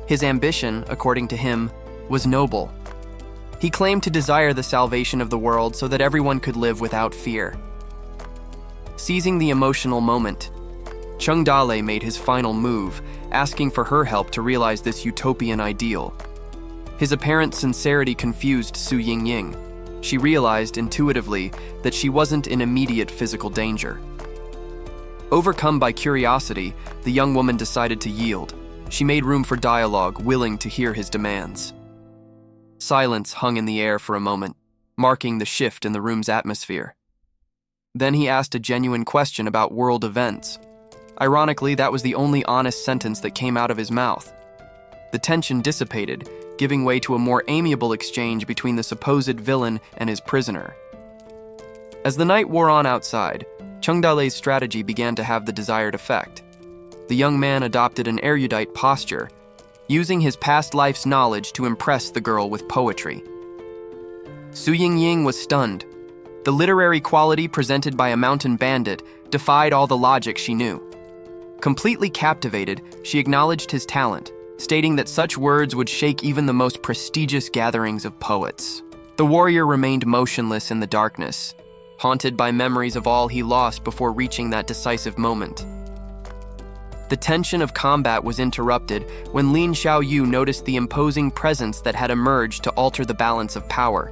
His ambition, according to him, was noble. He claimed to desire the salvation of the world so that everyone could live without fear. Seizing the emotional moment, Chung Da-lei made his final move, asking for her help to realize this utopian ideal. His apparent sincerity confused Su Yingying. She realized intuitively that she wasn't in immediate physical danger. Overcome by curiosity, the young woman decided to yield. She made room for dialogue, willing to hear his demands. Silence hung in the air for a moment, marking the shift in the room's atmosphere. Then he asked a genuine question about world events. Ironically, that was the only honest sentence that came out of his mouth. The tension dissipated, giving way to a more amiable exchange between the supposed villain and his prisoner. As the night wore on outside, Chung Da-lei's strategy began to have the desired effect. The young man adopted an erudite posture, using his past life's knowledge to impress the girl with poetry. Su Yingying was stunned. The literary quality presented by a mountain bandit defied all the logic she knew. Completely captivated, she acknowledged his talent, stating that such words would shake even the most prestigious gatherings of poets. The warrior remained motionless in the darkness, haunted by memories of all he lost before reaching that decisive moment. The tension of combat was interrupted when Lin Xiaoyu noticed the imposing presence that had emerged to alter the balance of power.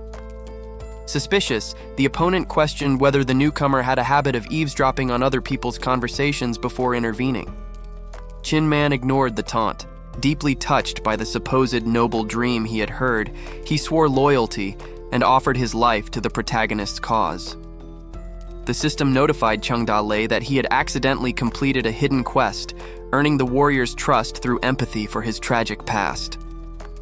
Suspicious, the opponent questioned whether the newcomer had a habit of eavesdropping on other people's conversations before intervening. Qin Man ignored the taunt. Deeply touched by the supposed noble dream he had heard, he swore loyalty and offered his life to the protagonist's cause. The system notified Chung Da-lei that he had accidentally completed a hidden quest, earning the warrior's trust through empathy for his tragic past.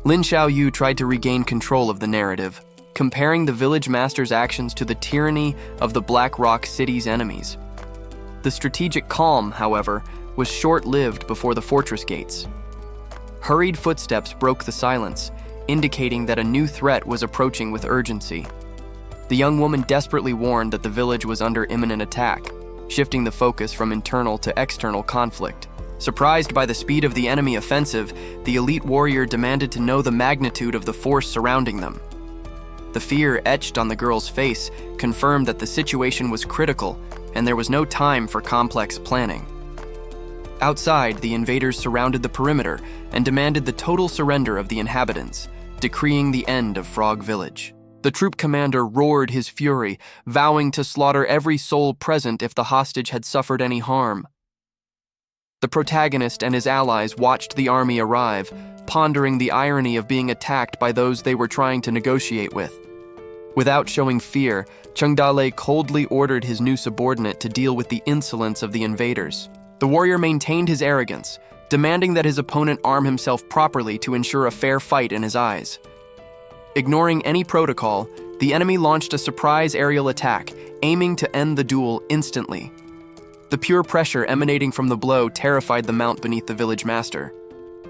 Lin Xiaoyu tried to regain control of the narrative, comparing the village master's actions to the tyranny of the Black Rock City's enemies. The strategic calm, however, was short-lived before the fortress gates. Hurried footsteps broke the silence, indicating that a new threat was approaching with urgency. The young woman desperately warned that the village was under imminent attack, shifting the focus from internal to external conflict. Surprised by the speed of the enemy offensive, the elite warrior demanded to know the magnitude of the force surrounding them. The fear etched on the girl's face confirmed that the situation was critical and there was no time for complex planning. Outside, the invaders surrounded the perimeter and demanded the total surrender of the inhabitants, decreeing the end of Frog Village. The troop commander roared his fury, vowing to slaughter every soul present if the hostage had suffered any harm. The protagonist and his allies watched the army arrive, pondering the irony of being attacked by those they were trying to negotiate with. Without showing fear, Chengdale coldly ordered his new subordinate to deal with the insolence of the invaders. The warrior maintained his arrogance, demanding that his opponent arm himself properly to ensure a fair fight in his eyes. Ignoring any protocol, the enemy launched a surprise aerial attack, aiming to end the duel instantly. The pure pressure emanating from the blow terrified the mount beneath the village master.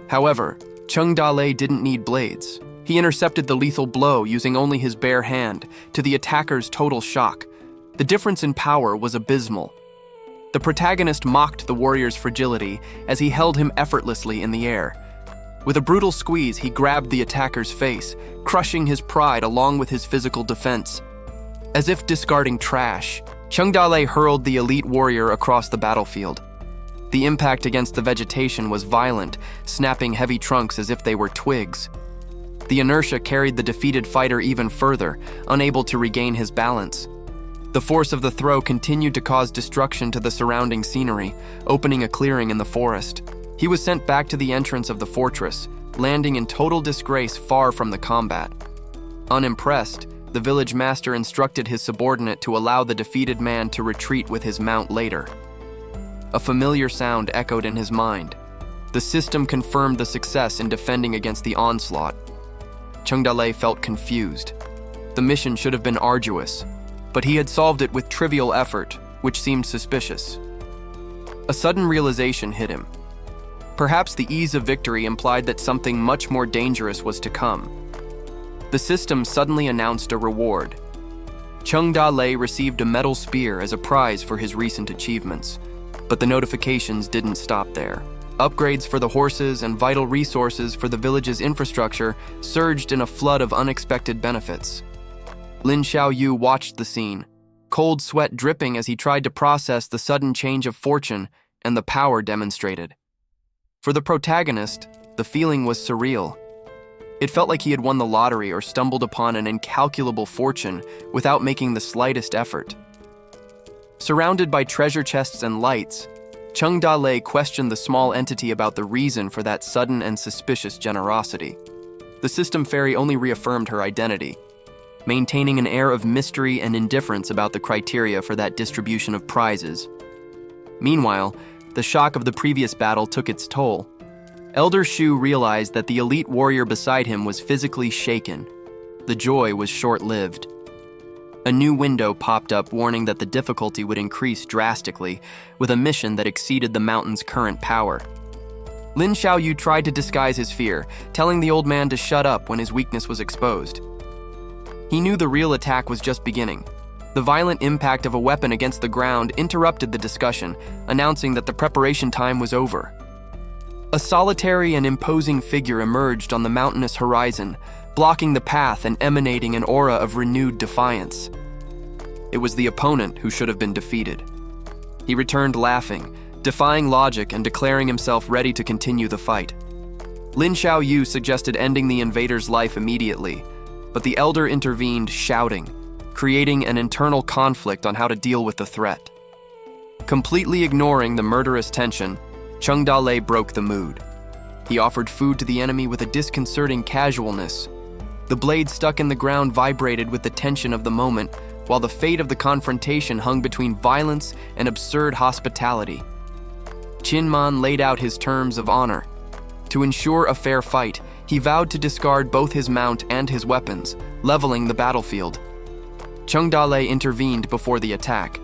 However, Chengdale didn't need blades. He intercepted the lethal blow using only his bare hand, to the attacker's total shock. The difference in power was abysmal. The protagonist mocked the warrior's fragility as he held him effortlessly in the air. With a brutal squeeze, he grabbed the attacker's face, crushing his pride along with his physical defense. As if discarding trash, Chengdale hurled the elite warrior across the battlefield. The impact against the vegetation was violent, snapping heavy trunks as if they were twigs. The inertia carried the defeated fighter even further, unable to regain his balance. The force of the throw continued to cause destruction to the surrounding scenery, opening a clearing in the forest. He was sent back to the entrance of the fortress, landing in total disgrace far from the combat. Unimpressed, the village master instructed his subordinate to allow the defeated man to retreat with his mount later. A familiar sound echoed in his mind. The system confirmed the success in defending against the onslaught. Chengdale felt confused. The mission should have been arduous, but he had solved it with trivial effort, which seemed suspicious. A sudden realization hit him. Perhaps the ease of victory implied that something much more dangerous was to come. The system suddenly announced a reward. Chengdale received a metal spear as a prize for his recent achievements, but the notifications didn't stop there. Upgrades for the horses and vital resources for the village's infrastructure surged in a flood of unexpected benefits. Lin Xiaoyu watched the scene, cold sweat dripping as he tried to process the sudden change of fortune and the power demonstrated. For the protagonist, the feeling was surreal. It felt like he had won the lottery or stumbled upon an incalculable fortune without making the slightest effort. Surrounded by treasure chests and lights, Chengdale questioned the small entity about the reason for that sudden and suspicious generosity. The system fairy only reaffirmed her identity, maintaining an air of mystery and indifference about the criteria for that distribution of prizes. Meanwhile, the shock of the previous battle took its toll. Elder Shu realized that the elite warrior beside him was physically shaken. The joy was short-lived. A new window popped up warning that the difficulty would increase drastically with a mission that exceeded the mountain's current power. Lin Xiaoyu tried to disguise his fear, telling the old man to shut up when his weakness was exposed. He knew the real attack was just beginning. The violent impact of a weapon against the ground interrupted the discussion, announcing that the preparation time was over. A solitary and imposing figure emerged on the mountainous horizon, blocking the path and emanating an aura of renewed defiance. It was the opponent who should have been defeated. He returned laughing, defying logic and declaring himself ready to continue the fight. Lin Xiaoyu suggested ending the invader's life immediately, but the elder intervened, shouting, creating an internal conflict on how to deal with the threat. Completely ignoring the murderous tension, Chengdale broke the mood. He offered food to the enemy with a disconcerting casualness. The blade stuck in the ground vibrated with the tension of the moment, while the fate of the confrontation hung between violence and absurd hospitality. Qin Man laid out his terms of honor. To ensure a fair fight, He vowed to discard both his mount and his weapons, leveling the battlefield. Chung Da-lei intervened before the attack.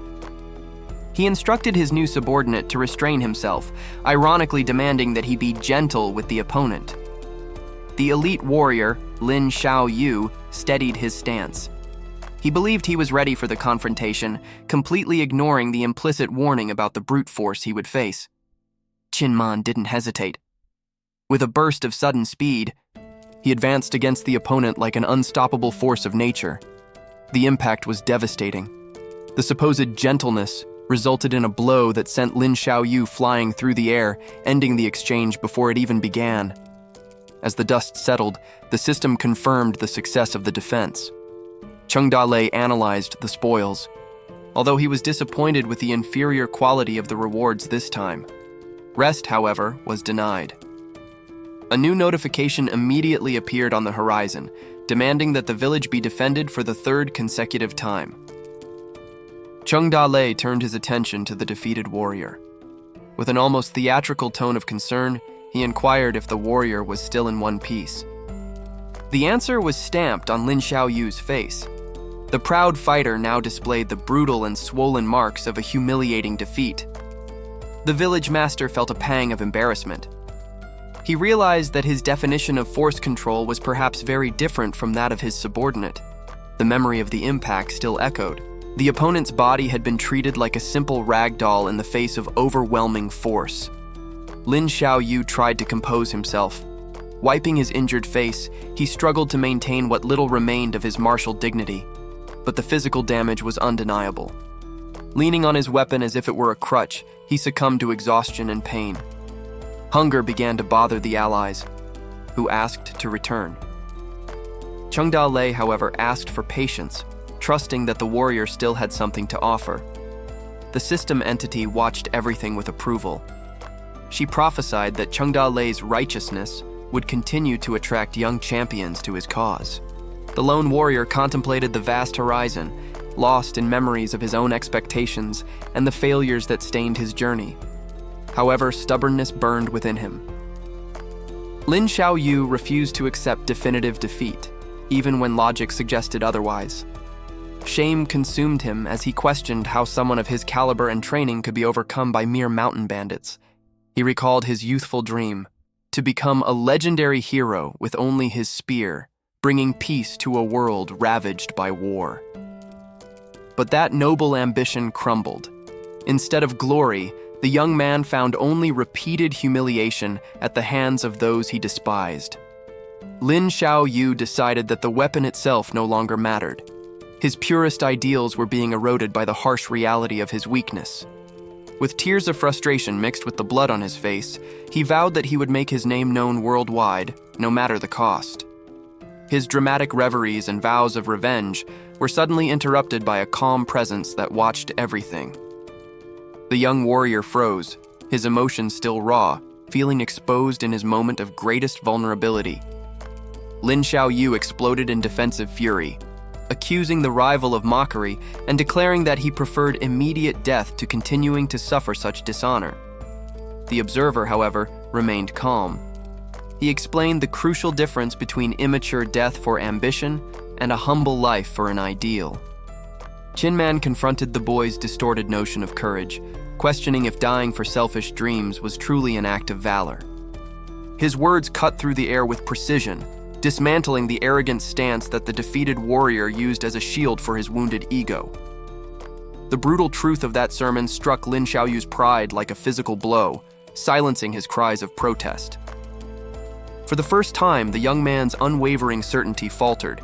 He instructed his new subordinate to restrain himself, ironically demanding that he be gentle with the opponent. The elite warrior, Lin Xiaoyu, steadied his stance. He believed he was ready for the confrontation, completely ignoring the implicit warning about the brute force he would face. Qin Man didn't hesitate. With a burst of sudden speed, he advanced against the opponent like an unstoppable force of nature. The impact was devastating. The supposed gentleness resulted in a blow that sent Lin Xiaoyu flying through the air, ending the exchange before it even began. As the dust settled, the system confirmed the success of the defense. Chung Da-lei analyzed the spoils, although he was disappointed with the inferior quality of the rewards this time. Rest, however, was denied. A new notification immediately appeared on the horizon, demanding that the village be defended for the third consecutive time. Chung Da-lei turned his attention to the defeated warrior. With an almost theatrical tone of concern, he inquired if the warrior was still in one piece. The answer was stamped on Lin Xiaoyu's face. The proud fighter now displayed the brutal and swollen marks of a humiliating defeat. The village master felt a pang of embarrassment. He realized that his definition of force control was perhaps very different from that of his subordinate. The memory of the impact still echoed. The opponent's body had been treated like a simple rag doll in the face of overwhelming force. Lin Xiaoyu tried to compose himself. Wiping his injured face, he struggled to maintain what little remained of his martial dignity. But the physical damage was undeniable. Leaning on his weapon as if it were a crutch, he succumbed to exhaustion and pain. Hunger began to bother the allies, who asked to return. Chung Da-lei, however, asked for patience, trusting that the warrior still had something to offer. The system entity watched everything with approval. She prophesied that Chung Da-lei's righteousness would continue to attract young champions to his cause. The lone warrior contemplated the vast horizon, lost in memories of his own expectations and the failures that stained his journey. However, stubbornness burned within him. Lin Xiaoyu refused to accept definitive defeat, even when logic suggested otherwise. Shame consumed him as he questioned how someone of his caliber and training could be overcome by mere mountain bandits. He recalled his youthful dream, to become a legendary hero with only his spear, bringing peace to a world ravaged by war. But that noble ambition crumbled. Instead of glory, the young man found only repeated humiliation at the hands of those he despised. Lin Xiaoyu decided that the weapon itself no longer mattered. His purest ideals were being eroded by the harsh reality of his weakness. With tears of frustration mixed with the blood on his face, he vowed that he would make his name known worldwide, no matter the cost. His dramatic reveries and vows of revenge were suddenly interrupted by a calm presence that watched everything. The young warrior froze, his emotions still raw, feeling exposed in his moment of greatest vulnerability. Lin Xiaoyu exploded in defensive fury, accusing the rival of mockery and declaring that he preferred immediate death to continuing to suffer such dishonor. The observer, however, remained calm. He explained the crucial difference between immature death for ambition and a humble life for an ideal. Qin Man confronted the boy's distorted notion of courage, questioning if dying for selfish dreams was truly an act of valor. His words cut through the air with precision, dismantling the arrogant stance that the defeated warrior used as a shield for his wounded ego. The brutal truth of that sermon struck Lin Xiaoyu's pride like a physical blow, silencing his cries of protest. For the first time, the young man's unwavering certainty faltered,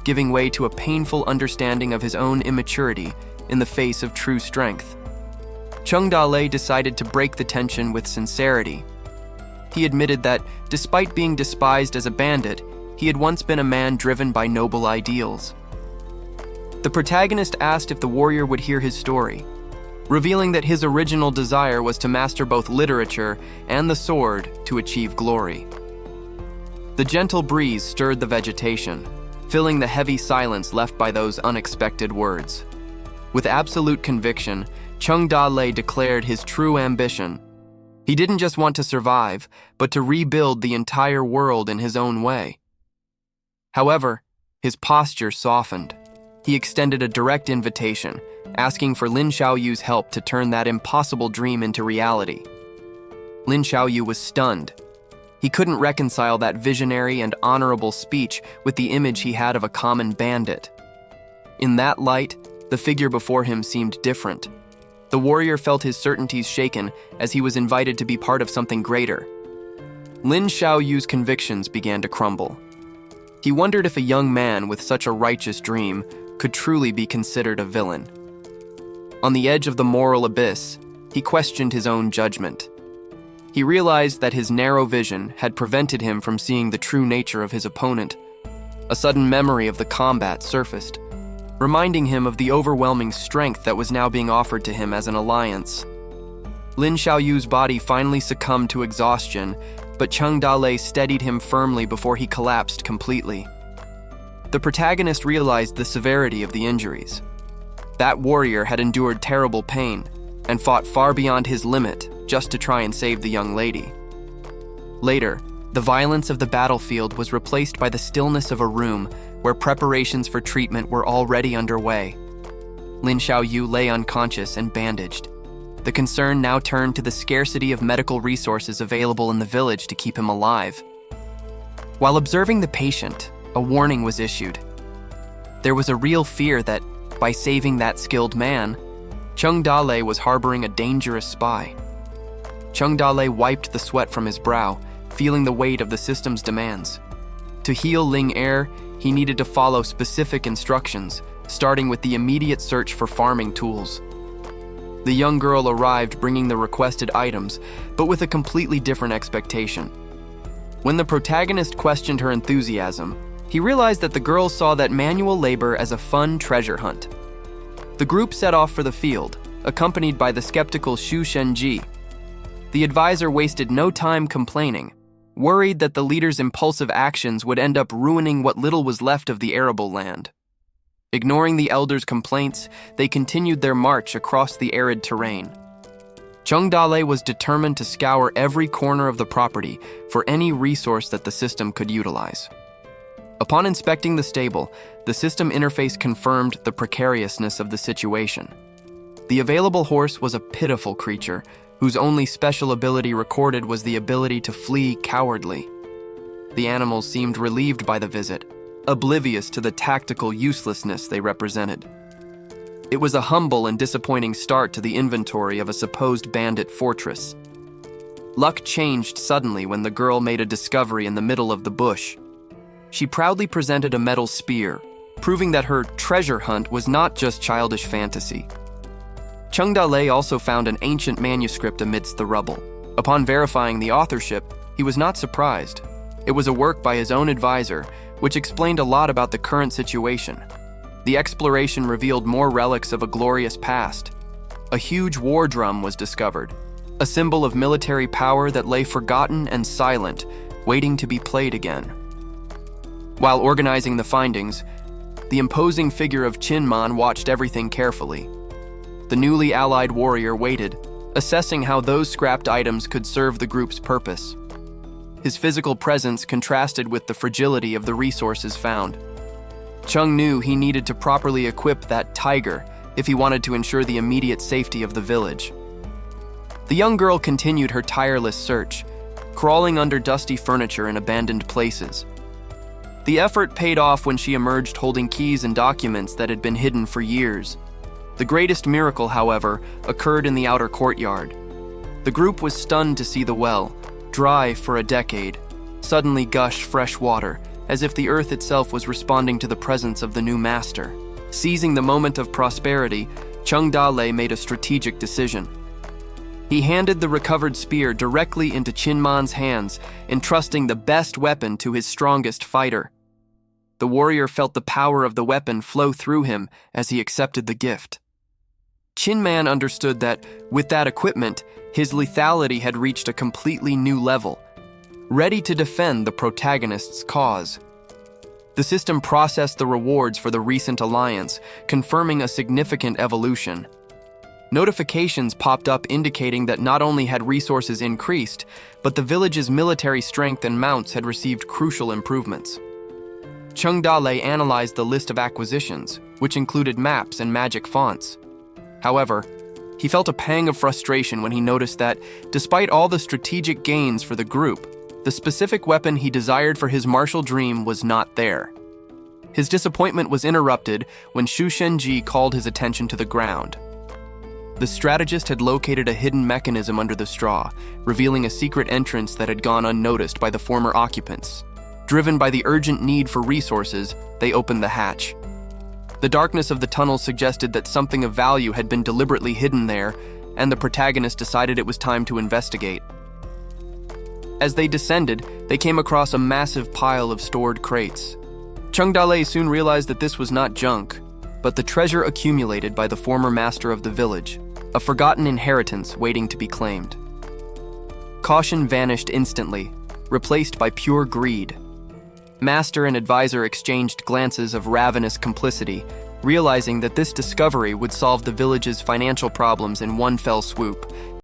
giving way to a painful understanding of his own immaturity in the face of true strength. Chung Da-lei decided to break the tension with sincerity. He admitted that, despite being despised as a bandit, he had once been a man driven by noble ideals. The protagonist asked if the warrior would hear his story, revealing that his original desire was to master both literature and the sword to achieve glory. The gentle breeze stirred the vegetation, filling the heavy silence left by those unexpected words. With absolute conviction, Chung Da-lei declared his true ambition: He didn't just want to survive, but to rebuild the entire world in his own way. However, his posture softened. He extended a direct invitation, asking for Lin Xiaoyu's help to turn that impossible dream into reality. Lin Xiaoyu was stunned. He couldn't reconcile that visionary and honorable speech with the image he had of a common bandit. In that light, the figure before him seemed different. The warrior felt his certainties shaken as he was invited to be part of something greater. Lin Xiaoyu's convictions began to crumble. He wondered if a young man with such a righteous dream could truly be considered a villain. On the edge of the moral abyss, he questioned his own judgment. He realized that his narrow vision had prevented him from seeing the true nature of his opponent. A sudden memory of the combat surfaced, reminding him of the overwhelming strength that was now being offered to him as an alliance. Lin Xiaoyu's body finally succumbed to exhaustion, but Cheng Dalei steadied him firmly before he collapsed completely. The protagonist realized the severity of the injuries. That warrior had endured terrible pain and fought far beyond his limit just to try and save the young lady. Later, the violence of the battlefield was replaced by the stillness of a room where preparations for treatment were already underway. Lin Xiaoyu lay unconscious and bandaged. The concern now turned to the scarcity of medical resources available in the village to keep him alive. While observing the patient, a warning was issued. There was a real fear that, by saving that skilled man, Cheng Dalei was harboring a dangerous spy. Cheng Dalei wiped the sweat from his brow, feeling the weight of the system's demands. To heal Ling Er, he needed to follow specific instructions, starting with the immediate search for farming tools. The young girl arrived bringing the requested items, but with a completely different expectation. When the protagonist questioned her enthusiasm, he realized that the girl saw that manual labor as a fun treasure hunt. The group set off for the field, accompanied by the skeptical Xu Shenji. The advisor wasted no time complaining, worried that the leader's impulsive actions would end up ruining what little was left of the arable land. Ignoring the elders' complaints, they continued their march across the arid terrain. Cheng Dalei was determined to scour every corner of the property for any resource that the system could utilize. Upon inspecting the stable, the system interface confirmed the precariousness of the situation. The available horse was a pitiful creature, whose only special ability recorded was the ability to flee cowardly. The animals seemed relieved by the visit, oblivious to the tactical uselessness they represented. It was a humble and disappointing start to the inventory of a supposed bandit fortress. Luck changed suddenly when the girl made a discovery in the middle of the bush. She proudly presented a metal spear, proving that her treasure hunt was not just childish fantasy. Cheng Dalei also found an ancient manuscript amidst the rubble. Upon verifying the authorship, he was not surprised. It was a work by his own advisor, which explained a lot about the current situation. The exploration revealed more relics of a glorious past. A huge war drum was discovered, a symbol of military power that lay forgotten and silent, waiting to be played again. While organizing the findings, the imposing figure of Qinman watched everything carefully. The newly allied warrior waited, assessing how those scrapped items could serve the group's purpose. His physical presence contrasted with the fragility of the resources found. Cheng knew he needed to properly equip that tiger if he wanted to ensure the immediate safety of the village. The young girl continued her tireless search, crawling under dusty furniture in abandoned places. The effort paid off when she emerged holding keys and documents that had been hidden for years. The greatest miracle, however, occurred in the outer courtyard. The group was stunned to see the well, dry for a decade, suddenly gush fresh water, as if the earth itself was responding to the presence of the new master. Seizing the moment of prosperity, Cheng Dalei made a strategic decision. He handed the recovered spear directly into Qinman's hands, entrusting the best weapon to his strongest fighter. The warrior felt the power of the weapon flow through him as he accepted the gift. Qinman understood that, with that equipment, his lethality had reached a completely new level, ready to defend the protagonist's cause. The system processed the rewards for the recent alliance, confirming a significant evolution. Notifications popped up indicating that not only had resources increased, but the village's military strength and mounts had received crucial improvements. Chung Da-lei analyzed the list of acquisitions, which included maps and magic fonts. However, he felt a pang of frustration when he noticed that, despite all the strategic gains for the group, the specific weapon he desired for his martial dream was not there. His disappointment was interrupted when Shu Shenji called his attention to the ground. The strategist had located a hidden mechanism under the straw, revealing a secret entrance that had gone unnoticed by the former occupants. Driven by the urgent need for resources, they opened the hatch. The darkness of the tunnel suggested that something of value had been deliberately hidden there, and the protagonist decided it was time to investigate. As they descended, they came across a massive pile of stored crates. Chung Da-lei soon realized that this was not junk, but the treasure accumulated by the former master of the village, a forgotten inheritance waiting to be claimed. Caution vanished instantly, replaced by pure greed. Master and advisor exchanged glances of ravenous complicity, realizing that this discovery would solve the village's financial problems in one fell swoop.